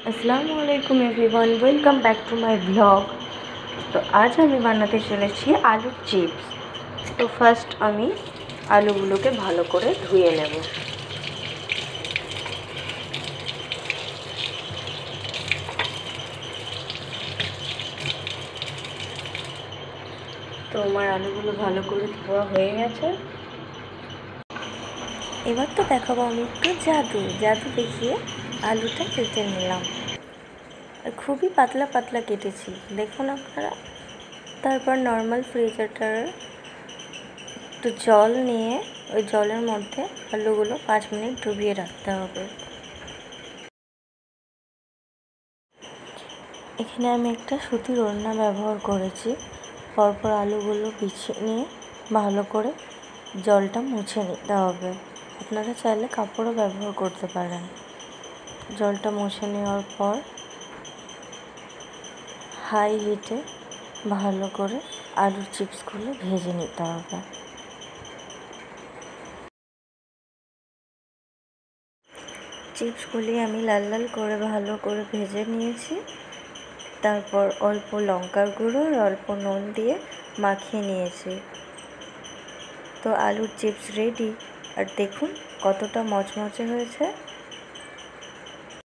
আসসালামু আলাইকুম everyone, welcome back to my blog. তো আজ আমি বানাতে চলেছি আলুর চিপস। তো ফার্স্ট আমি আলুগুলোকে ভালো করে ধুয়ে নেব। তো আমার আলুগুলো ভালো করে ধোয়া হয়ে গেছে। এবার তো দেখাবো আমি একটু জাদু দেখিয়ে আলুটা কেটে নিলাম। খুবই পাতলা পাতলা কেটেছি, দেখুন আপনারা। তারপর নর্মাল ফ্রিজারটার একটু জল নিয়ে ওই জলের মধ্যে আলুগুলো 5 মিনিট ডুবিয়ে রাখতে হবে। এখানে আমি একটা সুতির ওড়না ব্যবহার করেছি। পরপর আলুগুলো বিছিয়ে নিয়ে ভালো করে জলটা মুছে নিতে হবে। আপনারা চাইলে কাপড়ও ব্যবহার করতে পারেন। জলটা মুছে নেওয়ার পর হাই হিটে ভালো করে আলুর চিপসগুলো ভেজে নিতে হবে। চিপসগুলি আমি লাল লাল করে ভালো করে ভেজে নিয়েছি। তারপর অল্প লঙ্কার গুঁড়ো আর অল্প নুন দিয়ে মাখিয়ে নিয়েছি। তো আলুর চিপস রেডি। আর দেখুন কতটা মচমচে হয়েছে।